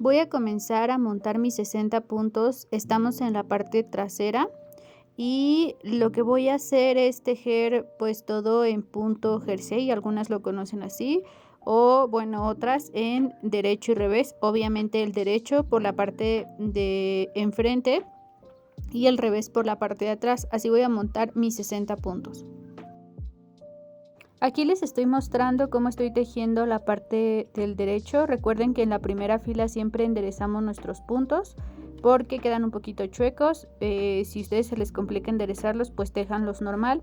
Voy a comenzar a montar mis 60 puntos. Estamos en la parte trasera y lo que voy a hacer es tejer pues todo en punto jersey, algunas lo conocen así, o bueno, otras en derecho y revés. Obviamente el derecho por la parte de enfrente y el revés por la parte de atrás. Así voy a montar mis 60 puntos. Aquí les estoy mostrando cómo estoy tejiendo la parte del derecho. Recuerden que en la primera fila siempre enderezamos nuestros puntos porque quedan un poquito chuecos. Si a ustedes se les complica enderezarlos, pues tejanlos normal.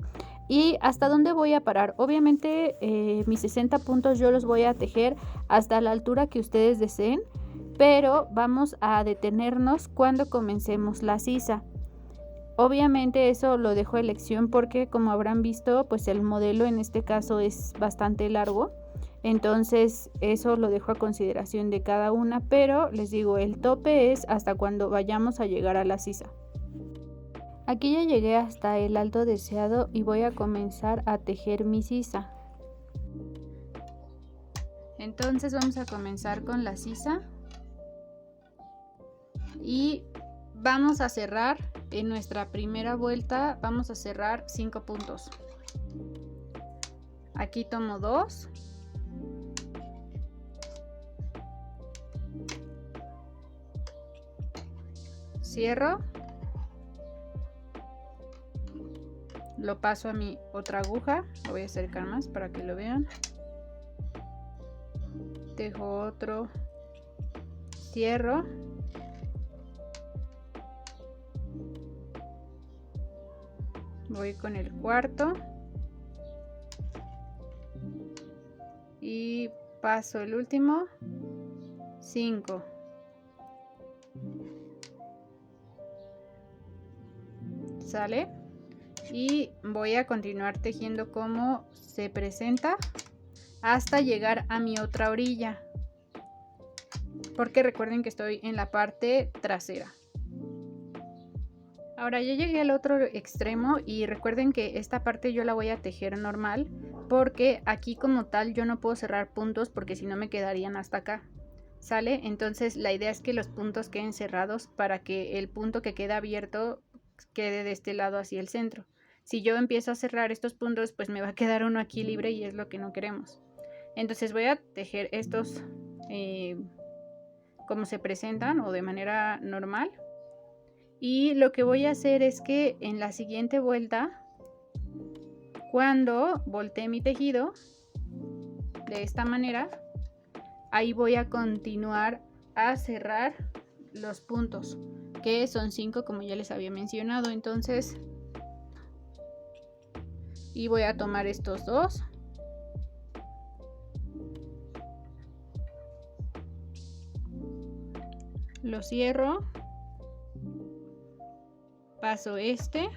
¿Y hasta dónde voy a parar? Obviamente mis 60 puntos yo los voy a tejer hasta la altura que ustedes deseen, pero vamos a detenernos cuando comencemos la sisa. Obviamente eso lo dejo a elección porque, como habrán visto, pues el modelo en este caso es bastante largo. Entonces eso lo dejo a consideración de cada una, pero les digo, el tope es hasta cuando vayamos a llegar a la sisa. Aquí ya llegué hasta el alto deseado y voy a comenzar a tejer mi sisa. Entonces vamos a comenzar con la sisa y vamos a cerrar en nuestra primera vuelta, vamos a cerrar 5 puntos. Aquí tomo 2, cierro, lo paso a mi otra aguja, lo voy a acercar más para que lo vean, tejo otro, cierro, voy con el cuarto y paso el último, 5. ¿Sale? Y voy a continuar tejiendo como se presenta hasta llegar a mi otra orilla, porque recuerden que estoy en la parte trasera. Ahora ya llegué al otro extremo y recuerden que esta parte yo la voy a tejer normal porque aquí como tal yo no puedo cerrar puntos porque si no me quedarían hasta acá. ¿Sale? Entonces la idea es que los puntos queden cerrados para que el punto que queda abierto quede de este lado hacia el centro. Si yo empiezo a cerrar estos puntos, pues me va a quedar uno aquí libre y es lo que no queremos. Entonces voy a tejer estos como se presentan o de manera normal. Y lo que voy a hacer es que en la siguiente vuelta, cuando voltee mi tejido de esta manera, ahí voy a continuar a cerrar los puntos, que son 5 como ya les había mencionado. Entonces, y voy a tomar estos dos, lo cierro, paso este,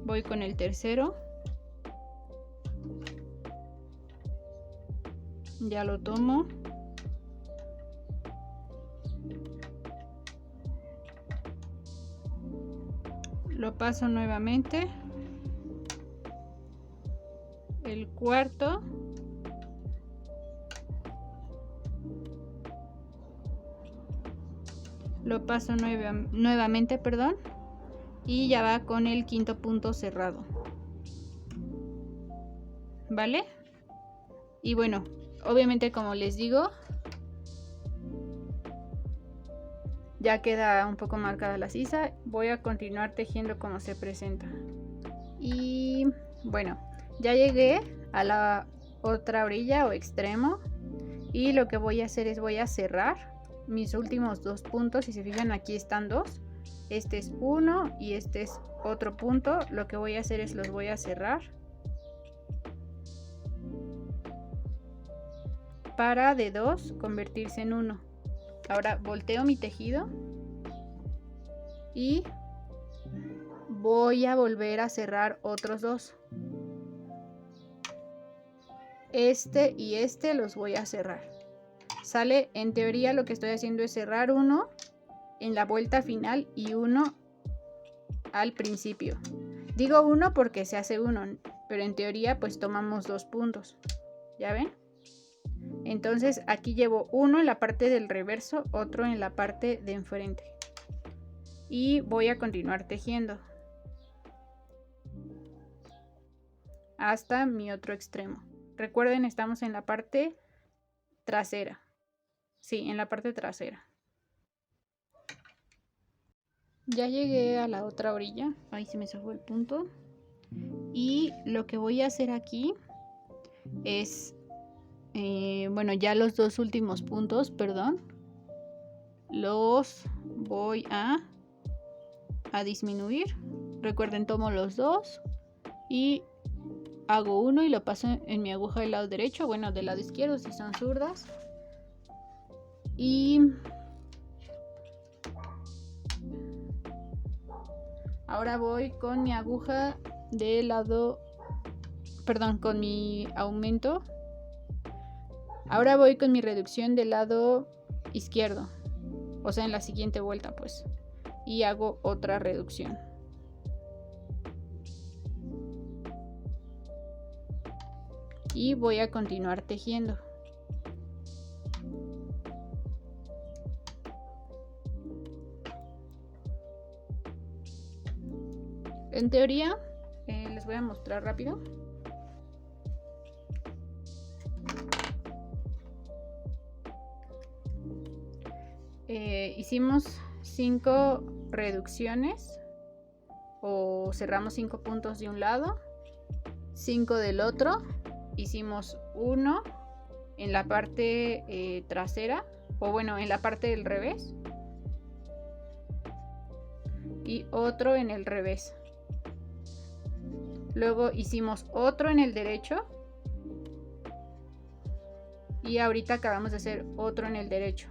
voy con el tercero, ya lo tomo, lo paso nuevamente, el cuarto, lo paso nuevamente, perdón, y ya va con el quinto punto cerrado. ¿Vale? Y bueno, obviamente como les digo, ya queda un poco marcada la sisa. Voy a continuar tejiendo como se presenta. Y bueno, ya llegué a la otra orilla o extremo. Y lo que voy a hacer es voy a cerrar mis últimos 2 puntos. Si se fijan, aquí están 2. Este es uno y este es otro punto. Lo que voy a hacer es los voy a cerrar para de 2 convertirse en 1. Ahora volteo mi tejido y voy a volver a cerrar otros 2. Este y este los voy a cerrar. ¿Sale? En teoría lo que estoy haciendo es cerrar uno en la vuelta final y uno al principio. Digo uno porque se hace uno, pero en teoría pues tomamos 2 puntos. ¿Ya ven? Entonces aquí llevo uno en la parte del reverso, otro en la parte de enfrente. Y voy a continuar tejiendo hasta mi otro extremo. Recuerden, estamos en la parte trasera. Sí, en la parte trasera. Ya llegué a la otra orilla. Ahí se me zafó el punto. Y lo que voy a hacer aquí es, bueno, ya los dos últimos puntos, perdón, los voy a disminuir. Recuerden, tomo los dos y hago uno y lo paso en mi aguja del lado derecho, bueno, del lado izquierdo si son zurdas. Y ahora voy con mi aguja del lado, perdón, con mi aumento. Ahora voy con mi reducción del lado izquierdo, o sea, en la siguiente vuelta, pues, y hago otra reducción. Y voy a continuar tejiendo. En teoría, les voy a mostrar rápido. Hicimos 5 reducciones o cerramos 5 puntos de un lado, 5 del otro. Hicimos uno en la parte trasera, o bueno, en la parte del revés, y otro en el revés. Luego hicimos otro en el derecho y ahorita acabamos de hacer otro en el derecho.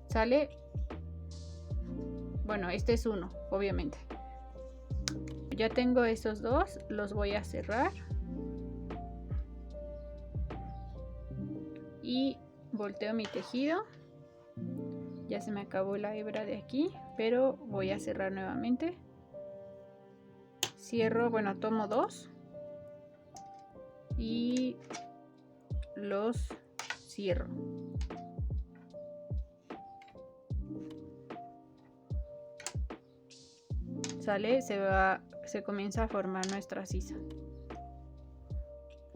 ¿Sale? Bueno, este es uno, obviamente. Ya tengo esos dos, los voy a cerrar. Y volteo mi tejido. Ya se me acabó la hebra de aquí, pero voy a cerrar nuevamente. Cierro, bueno, tomo dos y los cierro. Sale, se comienza a formar nuestra sisa.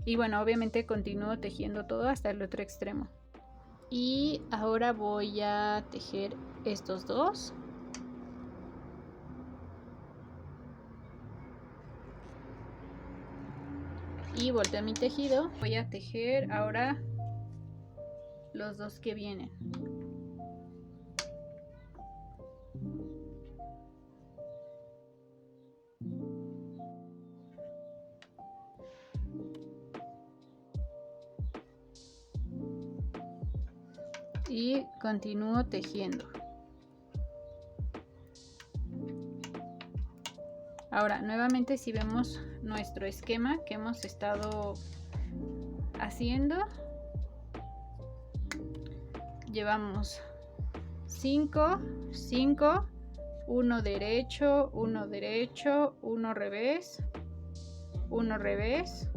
Y bueno, obviamente continúo tejiendo todo hasta el otro extremo. Y ahora voy a tejer estos dos. Y volteo mi tejido. Voy a tejer ahora los dos que vienen. Y continúo tejiendo. Ahora, nuevamente, si vemos nuestro esquema que hemos estado haciendo, llevamos 5, 5, 1 derecho, 1 derecho, 1 revés, 1 revés.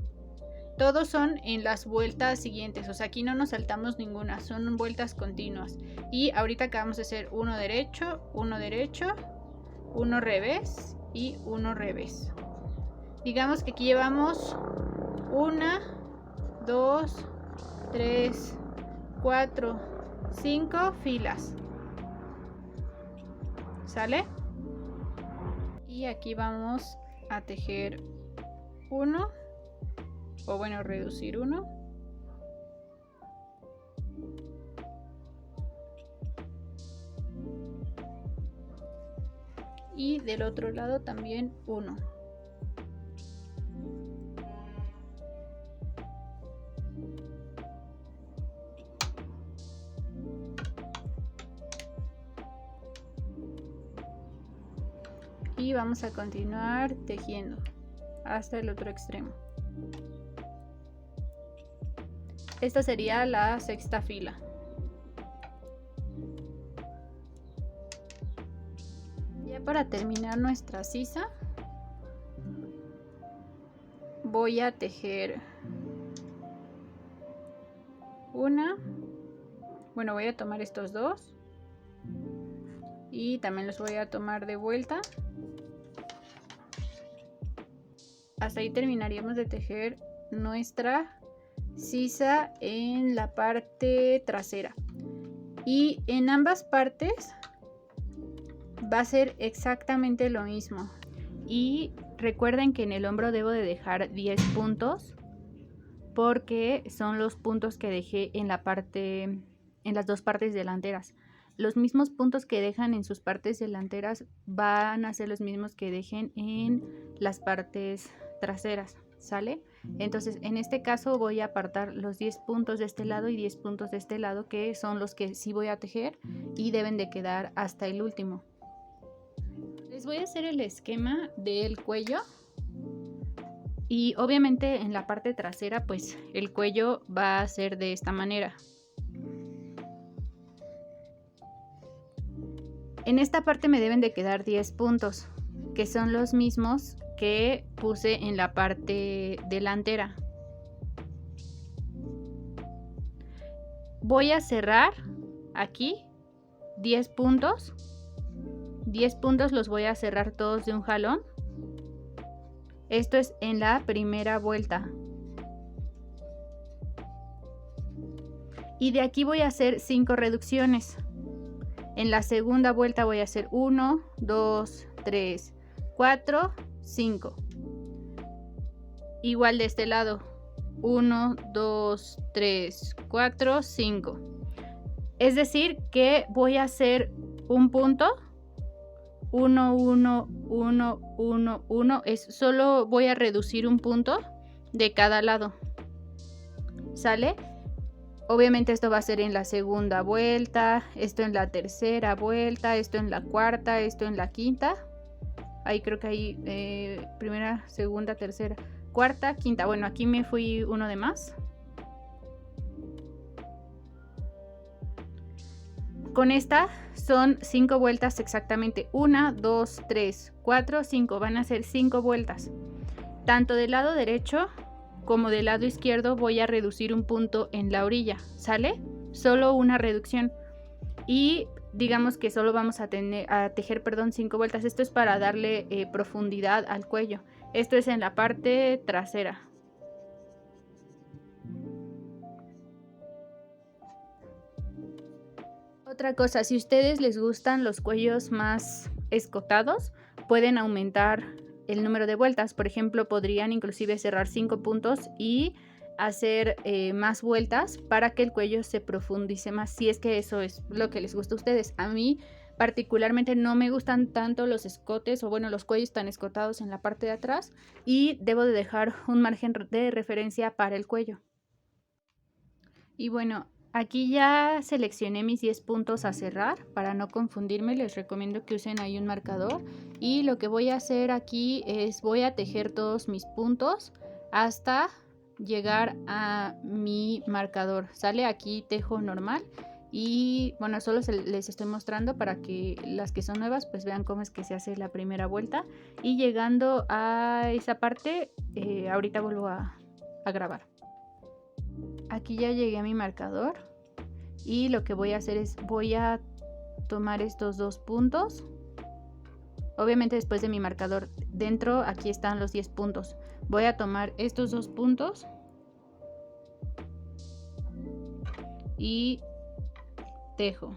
Todos son en las vueltas siguientes, o sea, aquí no nos saltamos ninguna, son vueltas continuas. Y ahorita acabamos de hacer 1 derecho, 1 derecho, 1 revés y 1 revés. Digamos que aquí llevamos 1, 2, 3, 4, 5 filas. ¿Sale? Y aquí vamos a tejer 1, o bueno, reducir 1. Y del otro lado también 1. Y vamos a continuar tejiendo hasta el otro extremo. Esta sería la sexta fila. Ya para terminar nuestra sisa, voy a tejer una. Bueno, voy a tomar estos dos y también los voy a tomar de vuelta. Hasta ahí terminaríamos de tejer nuestra sisa en la parte trasera, y en ambas partes va a ser exactamente lo mismo. Y recuerden que en el hombro debo de dejar 10 puntos porque son los puntos que dejé en la parte, en las dos partes delanteras. Los mismos puntos que dejan en sus partes delanteras van a ser los mismos que dejen en las partes traseras, ¿sale? Entonces en este caso voy a apartar los 10 puntos de este lado y 10 puntos de este lado, que son los que sí voy a tejer y deben de quedar hasta el último. Les voy a hacer el esquema del cuello, y obviamente en la parte trasera pues el cuello va a ser de esta manera. En esta parte me deben de quedar 10 puntos, que son los mismos que puse en la parte delantera. Voy a cerrar aquí 10 puntos. 10 puntos los voy a cerrar todos de un jalón. Esto es en la primera vuelta. Y de aquí voy a hacer 5 reducciones. En la segunda vuelta voy a hacer 1, 2, 3, 4, 5. Igual de este lado. 1, 2, 3, 4, 5. Es decir que voy a hacer un punto. 1, 1, 1, 1, 1. Solo voy a reducir un punto de cada lado. ¿Sale? Obviamente esto va a ser en la segunda vuelta, esto en la tercera vuelta, esto en la cuarta, esto en la quinta. Ahí creo que hay primera, segunda, tercera, cuarta, quinta. Bueno, aquí me fui uno de más. Con esta son 5 vueltas exactamente. 1, 2, 3, 4, 5. Van a ser 5 vueltas. Tanto del lado derecho como del lado izquierdo voy a reducir un punto en la orilla, ¿sale? Solo una reducción. Y digamos que solo vamos a tejer 5 vueltas. Esto es para darle profundidad al cuello. Esto es en la parte trasera. Otra cosa, si a ustedes les gustan los cuellos más escotados, pueden aumentar el número de vueltas. Por ejemplo, podrían inclusive cerrar 5 puntos y hacer más vueltas para que el cuello se profundice más, si es que eso es lo que les gusta a ustedes. A mí particularmente no me gustan tanto los escotes, o bueno, los cuellos tan escotados en la parte de atrás, y debo de dejar un margen de referencia para el cuello. Y bueno, aquí ya seleccioné mis 10 puntos a cerrar. Para no confundirme, les recomiendo que usen ahí un marcador. Y lo que voy a hacer aquí es voy a tejer todos mis puntos hasta llegar a mi marcador. Sale, aquí tejo normal. Y bueno, solo les estoy mostrando para que las que son nuevas pues vean cómo es que se hace la primera vuelta. Y llegando a esa parte, ahorita vuelvo a grabar. Aquí ya llegué a mi marcador y lo que voy a hacer es voy a tomar estos 2 puntos. Obviamente después de mi marcador dentro, aquí están los 10 puntos. Voy a tomar estos 2 puntos y tejo.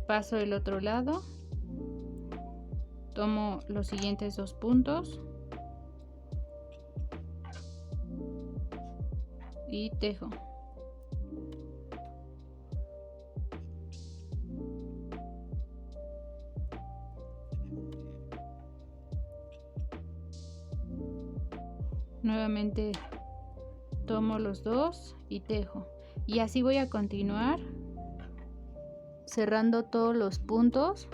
Paso el otro lado, tomo los siguientes 2 puntos y tejo. Nuevamente tomo los 2 y tejo. Y así voy a continuar cerrando todos los puntos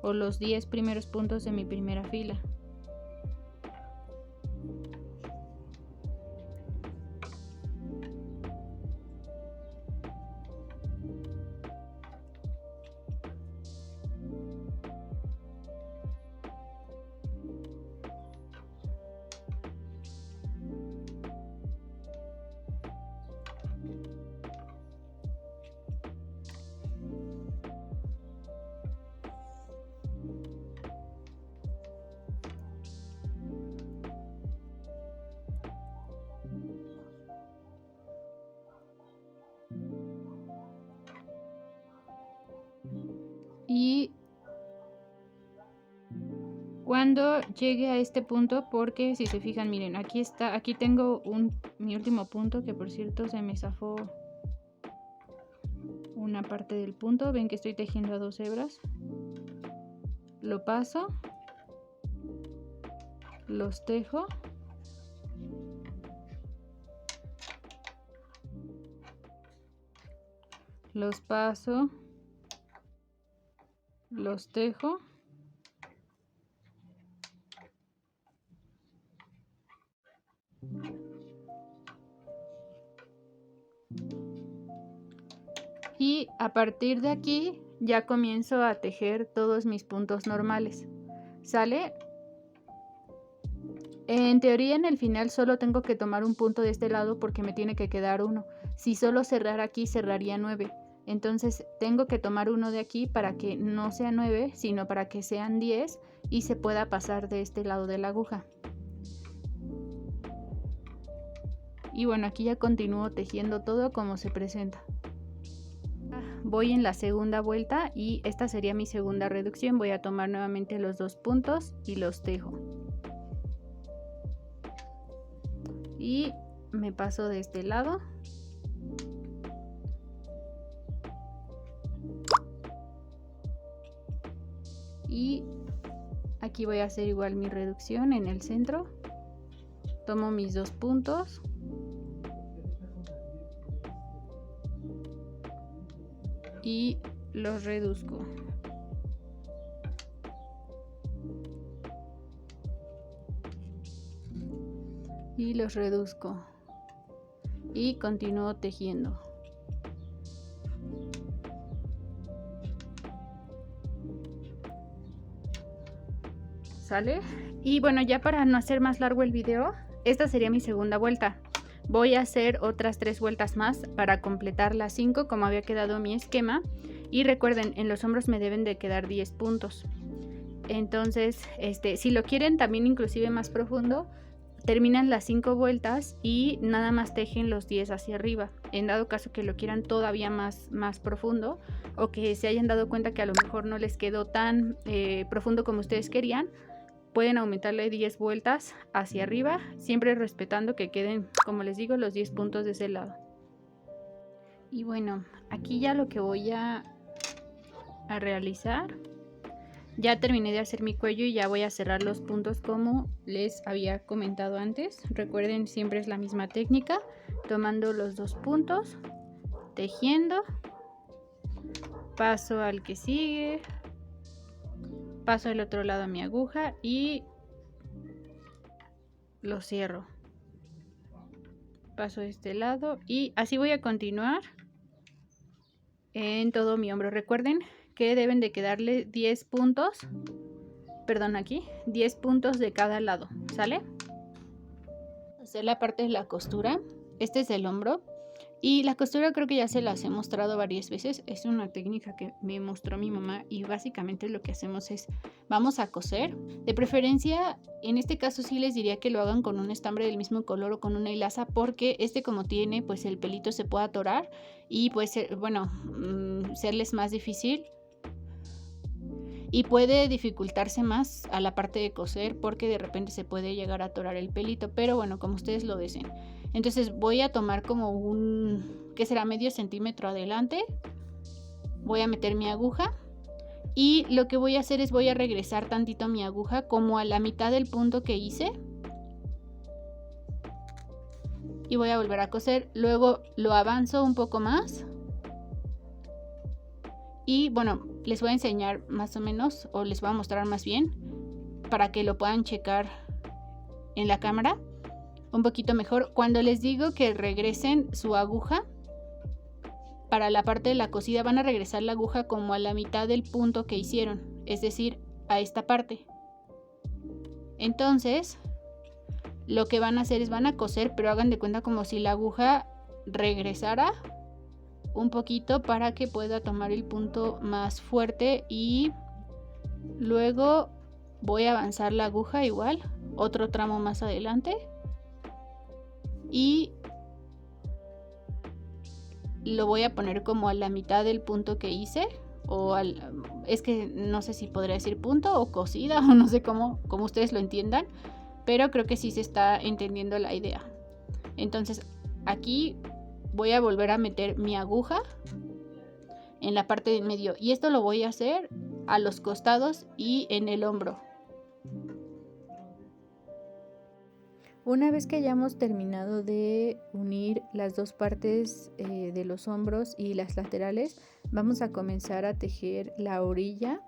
o los 10 primeros puntos de mi primera fila. cuando llegue a este punto, porque si se fijan, miren, aquí está, aquí tengo mi último punto, que por cierto se me zafó una parte del punto. Ven que estoy tejiendo a 2 hebras. Lo paso, los tejo, los paso, los tejo, y a partir de aquí ya comienzo a tejer todos mis puntos normales. ¿Sale? En teoría, en el final solo tengo que tomar un punto de este lado porque me tiene que quedar uno. Si solo cerrara aquí, cerraría 9. Entonces tengo que tomar uno de aquí para que no sea 9, sino para que sean 10 y se pueda pasar de este lado de la aguja. Y bueno, aquí ya continúo tejiendo todo como se presenta. Voy en la segunda vuelta y esta sería mi segunda reducción. Voy a tomar nuevamente los 2 puntos y los tejo. Y me paso de este lado. Y aquí voy a hacer igual mi reducción en el centro. Tomo mis 2 puntos. Y los reduzco. Y los reduzco. Y continúo tejiendo. ¿Sale? Y bueno, ya para no hacer más largo el video, esta sería mi segunda vuelta. Voy a hacer otras 3 vueltas más para completar las 5 como había quedado mi esquema. Y recuerden, en los hombros me deben de quedar 10 puntos. Entonces, si lo quieren también inclusive más profundo, terminan las 5 vueltas y nada más tejen los 10 hacia arriba. En dado caso que lo quieran todavía más profundo, o que se hayan dado cuenta que a lo mejor no les quedó tan profundo como ustedes querían, pueden aumentarle 10 vueltas hacia arriba, siempre respetando que queden, como les digo, los 10 puntos de ese lado. Y bueno, aquí ya lo que voy a realizar, ya terminé de hacer mi cuello y ya voy a cerrar los puntos como les había comentado antes. Recuerden, siempre es la misma técnica, tomando los 2 puntos, tejiendo, paso al que sigue, paso al otro lado a mi aguja y lo cierro. Paso de este lado y así voy a continuar en todo mi hombro. Recuerden que deben de quedarle 10 puntos, perdón, aquí 10 puntos de cada lado, ¿sale? Hacer la parte de la costura. Este es el hombro. Y la costura creo que ya se las he mostrado varias veces. Es una técnica que me mostró mi mamá y básicamente lo que hacemos es, vamos a coser. De preferencia, en este caso sí les diría que lo hagan con un estambre del mismo color o con una hilaza, porque como tiene, pues el pelito se puede atorar y puede ser, bueno, serles más difícil. Y puede dificultarse más a la parte de coser porque de repente se puede llegar a atorar el pelito, pero bueno, como ustedes lo deseen. Entonces voy a tomar como que será medio centímetro adelante, voy a meter mi aguja y lo que voy a hacer es voy a regresar tantito mi aguja como a la mitad del punto que hice y voy a volver a coser. Luego lo avanzo un poco más y bueno, les voy a enseñar más o menos, o les voy a mostrar más bien para que lo puedan checar en la cámara un poquito mejor. Cuando les digo que regresen su aguja para la parte de la cosida, van a regresar la aguja como a la mitad del punto que hicieron, es decir, a esta parte. Entonces lo que van a hacer es van a coser, pero hagan de cuenta como si la aguja regresara un poquito para que pueda tomar el punto más fuerte. Y luego voy a avanzar la aguja igual otro tramo más adelante y lo voy a poner como a la mitad del punto que hice es que no sé si podría decir punto o cosida o no sé cómo ustedes lo entiendan, pero creo que sí se está entendiendo la idea. Entonces aquí voy a volver a meter mi aguja en la parte de medio y esto lo voy a hacer a los costados y en el hombro. Una vez que hayamos terminado de unir las dos partes de los hombros y las laterales, vamos a comenzar a tejer la orilla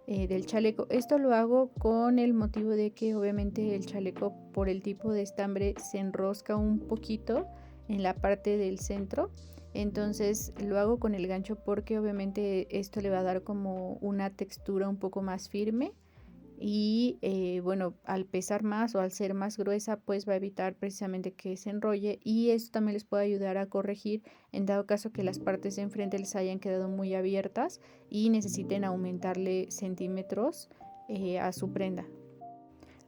del chaleco. Esto lo hago con el motivo de que obviamente el chaleco, por el tipo de estambre, se enrosca un poquito en la parte del centro. Entonces lo hago con el gancho porque obviamente esto le va a dar como una textura un poco más firme. Y bueno, al pesar más o al ser más gruesa, pues va a evitar precisamente que se enrolle, y esto también les puede ayudar a corregir en dado caso que las partes de enfrente les hayan quedado muy abiertas y necesiten aumentarle centímetros a su prenda.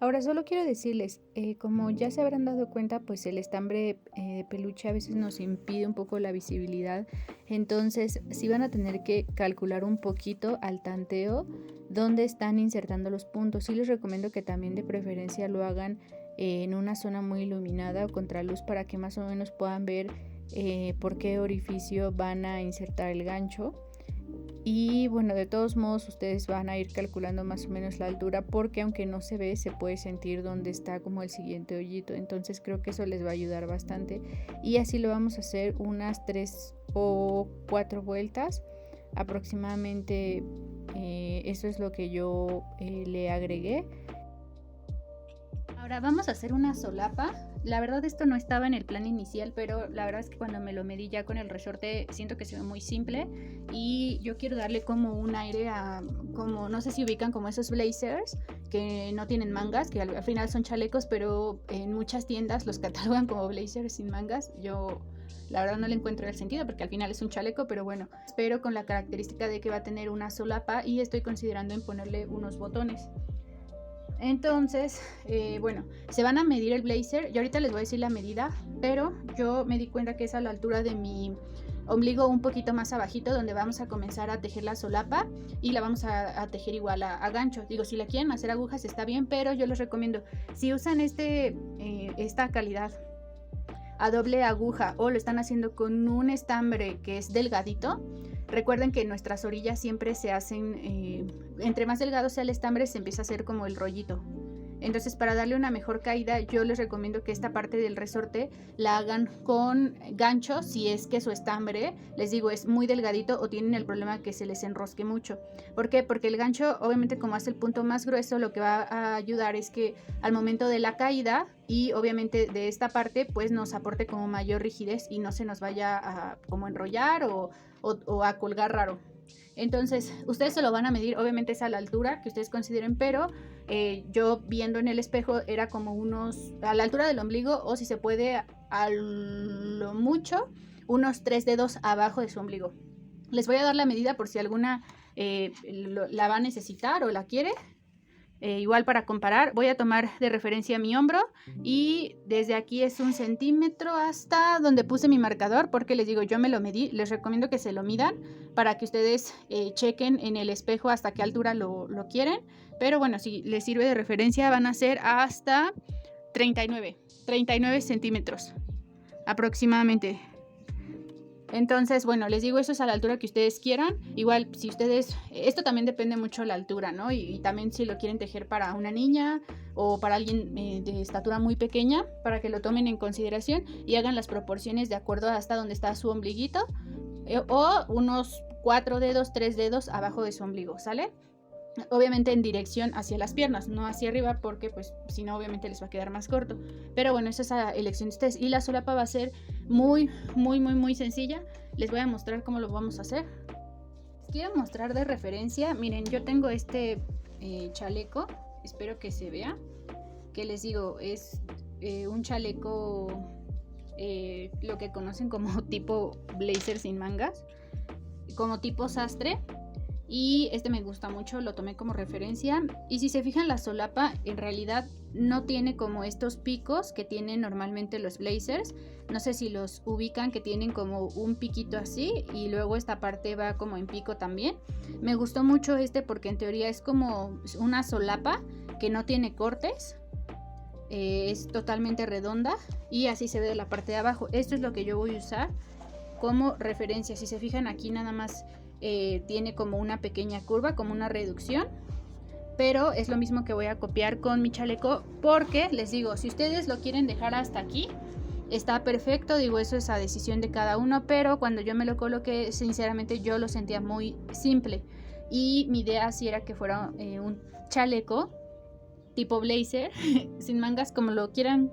Ahora solo quiero decirles, como ya se habrán dado cuenta, pues el estambre de peluche a veces nos impide un poco la visibilidad. Entonces sí van a tener que calcular un poquito al tanteo dónde están insertando los puntos. Sí les recomiendo que también de preferencia lo hagan en una zona muy iluminada o contraluz para que más o menos puedan ver por qué orificio van a insertar el gancho. Y bueno, de todos modos ustedes van a ir calculando más o menos la altura, porque aunque no se ve, se puede sentir dónde está como el siguiente hoyito. Entonces creo que eso les va a ayudar bastante. Y así lo vamos a hacer unas 3 o 4 vueltas aproximadamente. Eso es lo que yo le agregué. Ahora vamos a hacer una solapa. La verdad esto no estaba en el plan inicial, pero la verdad es que cuando me lo medí ya con el resorte siento que se ve muy simple y yo quiero darle como un aire a, como no sé si ubican como esos blazers que no tienen mangas, que al final son chalecos, pero en muchas tiendas los catalogan como blazers sin mangas. Yo la verdad no le encuentro el sentido porque al final es un chaleco, pero bueno, espero con la característica de que va a tener una solapa y estoy considerando en ponerle unos botones. Entonces, bueno, se van a medir el blazer. Yo ahorita les voy a decir la medida, pero yo me di cuenta que es a la altura de mi ombligo, un poquito más abajito, donde vamos a comenzar a tejer la solapa y la vamos a tejer igual a gancho. Digo, si la quieren hacer agujas está bien, pero yo les recomiendo, si usan esta calidad a doble aguja o lo están haciendo con un estambre que es delgadito, recuerden que nuestras orillas siempre se hacen, entre más delgado sea el estambre, se empieza a hacer como el rollito. Entonces, para darle una mejor caída, yo les recomiendo que esta parte del resorte la hagan con gancho, si es que su estambre, les digo, es muy delgadito o tienen el problema que se les enrosque mucho. ¿Por qué? Porque el gancho, obviamente, como hace el punto más grueso, lo que va a ayudar es que al momento de la caída y obviamente de esta parte, pues nos aporte como mayor rigidez y no se nos vaya a como enrollar o a colgar raro. Entonces, ustedes se lo van a medir, obviamente es a la altura que ustedes consideren, pero yo viendo en el espejo era como a la altura del ombligo, o si se puede a lo mucho, unos 3 dedos abajo de su ombligo. Les voy a dar la medida por si alguna la va a necesitar o la quiere. Igual para comparar, voy a tomar de referencia mi hombro y desde aquí es 1 centímetro hasta donde puse mi marcador, porque les digo, yo me lo medí. Les recomiendo que se lo midan para que ustedes chequen en el espejo hasta qué altura lo quieren, pero bueno, si les sirve de referencia van a ser hasta 39 centímetros aproximadamente. Entonces, bueno, les digo, eso es a la altura que ustedes quieran. Igual, si ustedes, esto también depende mucho de la altura, ¿no? Y también si lo quieren tejer para una niña o para alguien de estatura muy pequeña, para que lo tomen en consideración y hagan las proporciones de acuerdo hasta donde está su ombliguito, o unos 4 dedos, 3 dedos abajo de su ombligo, ¿sale? Obviamente en dirección hacia las piernas, no hacia arriba, porque pues si no obviamente les va a quedar más corto. Pero bueno, esa es la elección de ustedes. Y la solapa va a ser muy sencilla. Les voy a mostrar cómo lo vamos a hacer. Les quiero mostrar de referencia. Miren, yo tengo este chaleco, espero que se vea, que les digo, es un chaleco lo que conocen como tipo blazer sin mangas, como tipo sastre. y este me gusta mucho, lo tomé como referencia. Y si se fijan, la solapa en realidad no tiene como estos picos que tienen normalmente los blazers. No sé si los ubican, que tienen como un piquito así y luego esta parte va como en pico también. Me gustó mucho este porque en teoría es como una solapa que no tiene cortes. Es totalmente redonda y así se ve de la parte de abajo. Esto es lo que yo voy a usar como referencia. Si se fijan, aquí nada más tiene como una pequeña curva, como una reducción, pero es lo mismo que voy a copiar con mi chaleco, porque les digo, si ustedes lo quieren dejar hasta aquí, está perfecto, digo, eso es a decisión de cada uno, pero cuando yo me lo coloqué, sinceramente yo lo sentía muy simple y mi idea sí era que fuera un chaleco tipo blazer sin mangas, como lo quieran,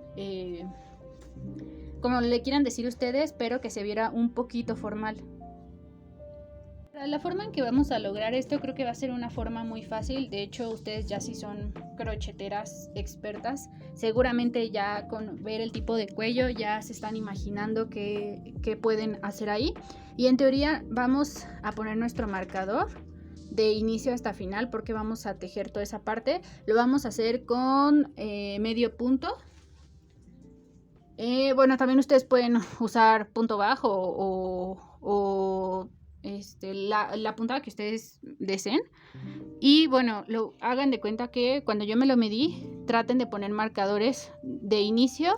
como le quieran decir ustedes, pero que se viera un poquito formal. La forma en que vamos a lograr esto creo que va a ser una forma muy fácil. De hecho, ustedes ya si son crocheteras expertas, seguramente ya con ver el tipo de cuello ya se están imaginando qué pueden hacer ahí. Y en teoría vamos a poner nuestro marcador de inicio hasta final, porque vamos a tejer toda esa parte. Lo vamos a hacer con medio punto. Bueno, también ustedes pueden usar punto bajo o la puntada que ustedes deseen. Y bueno, lo hagan de cuenta que cuando yo me lo medí, traten de poner marcadores de inicio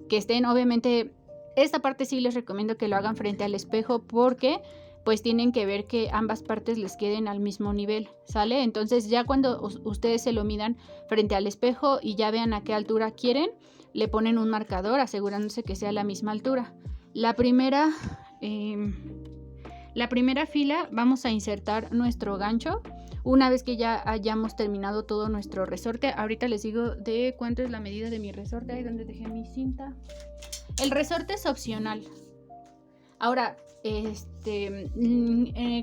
que estén, obviamente, esta parte sí les recomiendo que lo hagan frente al espejo, porque pues tienen que ver que ambas partes les queden al mismo nivel, ¿sale? Entonces ya cuando ustedes se lo midan frente al espejo y ya vean a qué altura quieren, le ponen un marcador asegurándose que sea a la misma altura. La primera fila vamos a insertar nuestro gancho una vez que ya hayamos terminado todo nuestro resorte. Ahorita les digo de cuánto es la medida de mi resorte. Ahí donde dejé mi cinta. El resorte es opcional. Ahora,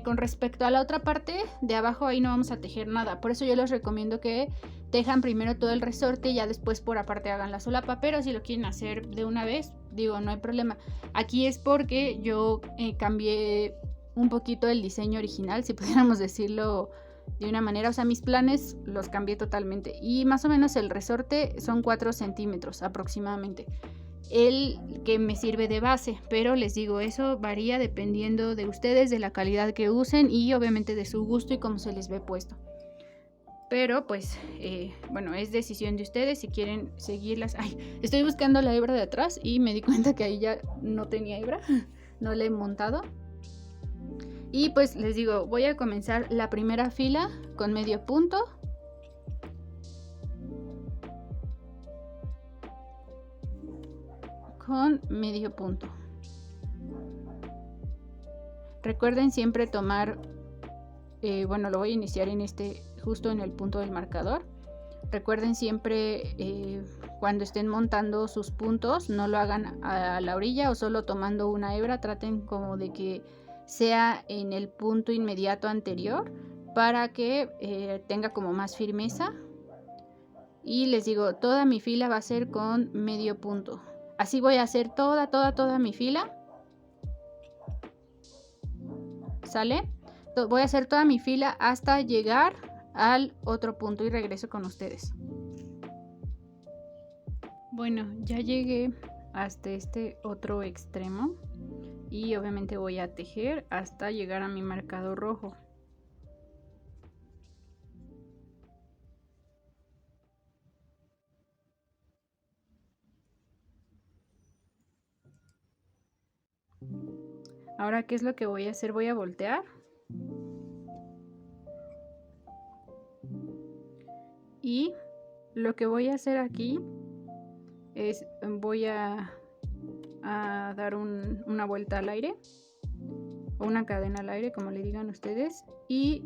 con respecto a la otra parte de abajo, ahí no vamos a tejer nada. Por eso yo les recomiendo que tejan primero todo el resorte y ya después por aparte hagan la solapa. Pero si lo quieren hacer de una vez, digo, no hay problema. Aquí es porque yo cambié un poquito el diseño original, si pudiéramos decirlo de una manera. O sea, mis planes los cambié totalmente. Y más o menos el resorte son 4 centímetros aproximadamente, el que me sirve de base, pero les digo, eso varía dependiendo de ustedes, de la calidad que usen y obviamente de su gusto y cómo se les ve puesto. Pero pues bueno, es decisión de ustedes si quieren seguirlas. Ay, estoy buscando la hebra de atrás y me di cuenta que ahí ya no tenía hebra, no la he montado. Y pues les digo, voy a comenzar la primera fila con medio punto. Con medio punto. Recuerden siempre tomar, bueno, lo voy a iniciar en justo en el punto del marcador. Recuerden siempre cuando estén montando sus puntos, no lo hagan a la orilla o solo tomando una hebra. Traten como de que sea en el punto inmediato anterior para que tenga como más firmeza. Y les digo, toda mi fila va a ser con medio punto. Así voy a hacer toda mi fila. ¿Sale? Voy a hacer toda mi fila hasta llegar al otro punto y regreso con ustedes. Bueno, ya llegué hasta este otro extremo y obviamente voy a tejer hasta llegar a mi marcador rojo. Ahora, ¿qué es lo que voy a hacer? Voy a voltear. Y lo que voy a hacer aquí es, voy a dar una vuelta al aire, o una cadena al aire, como le digan ustedes. Y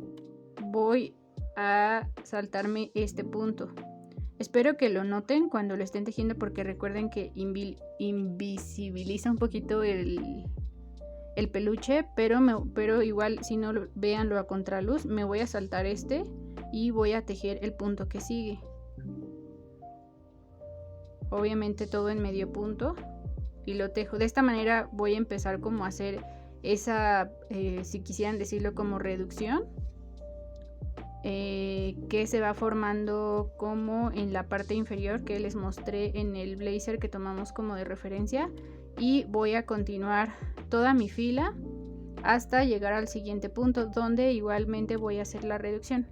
voy a saltarme este punto. Espero que lo noten cuando lo estén tejiendo, porque recuerden que invisibiliza un poquito el peluche, pero igual si no véanlo a contraluz, me voy a saltar y voy a tejer el punto que sigue. Obviamente todo en medio punto y lo tejo. De esta manera voy a empezar como a hacer esa, si quisieran decirlo, como reducción. que se va formando como en la parte inferior que les mostré en el blazer que tomamos como de referencia, y voy a continuar toda mi fila hasta llegar al siguiente punto donde igualmente voy a hacer la reducción.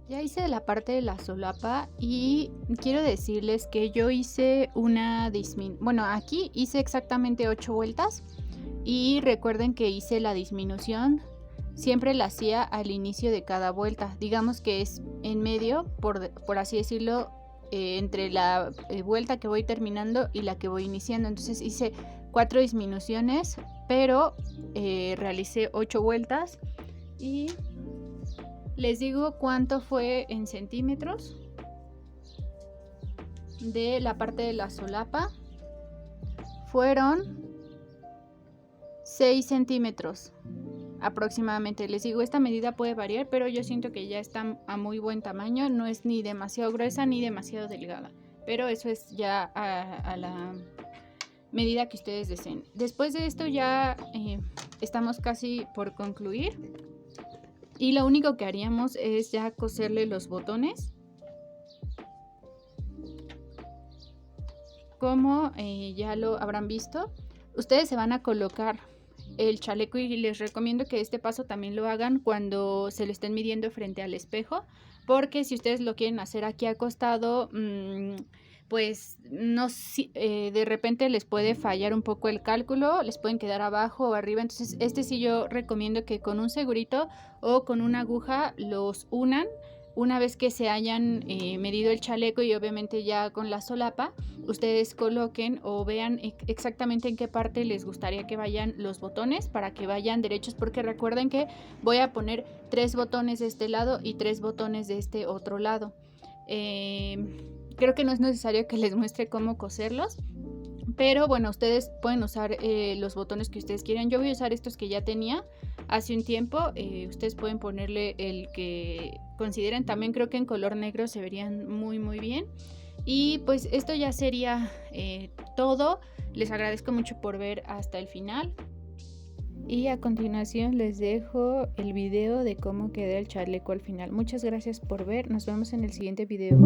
Ya hice la parte de la solapa y quiero decirles que yo hice una bueno, aquí hice exactamente 8 vueltas, y recuerden que hice la disminución, siempre la hacía al inicio de cada vuelta, digamos que es en medio, por así decirlo, entre la vuelta que voy terminando y la que voy iniciando. Entonces hice 4 disminuciones, pero realicé 8 vueltas, y les digo cuánto fue en centímetros de la parte de la solapa. Fueron 6 centímetros aproximadamente. Les digo, esta medida puede variar, pero yo siento que ya está a muy buen tamaño. No es ni demasiado gruesa ni demasiado delgada, pero eso es ya a la medida que ustedes deseen. Después de esto ya estamos casi por concluir, y lo único que haríamos es ya coserle los botones. Como ya lo habrán visto, ustedes se van a colocar el chaleco, y les recomiendo que este paso también lo hagan cuando se lo estén midiendo frente al espejo, porque si ustedes lo quieren hacer aquí acostado, pues no, de repente les puede fallar un poco el cálculo, les pueden quedar abajo o arriba. Entonces sí yo recomiendo que con un segurito o con una aguja los unan una vez que se hayan medido el chaleco, y obviamente ya con la solapa ustedes coloquen o vean exactamente en qué parte les gustaría que vayan los botones para que vayan derechos, porque recuerden que voy a poner 3 botones de este lado y 3 botones de este otro lado. Creo que no es necesario que les muestre cómo coserlos, pero bueno, ustedes pueden usar los botones que ustedes quieran. Yo voy a usar estos que ya tenía hace un tiempo. Ustedes pueden ponerle el que consideren. También creo que en color negro se verían muy bien. Y pues esto ya sería todo. Les agradezco mucho por ver hasta el final. Y a continuación les dejo el video de cómo queda el chaleco al final. Muchas gracias por ver. Nos vemos en el siguiente video.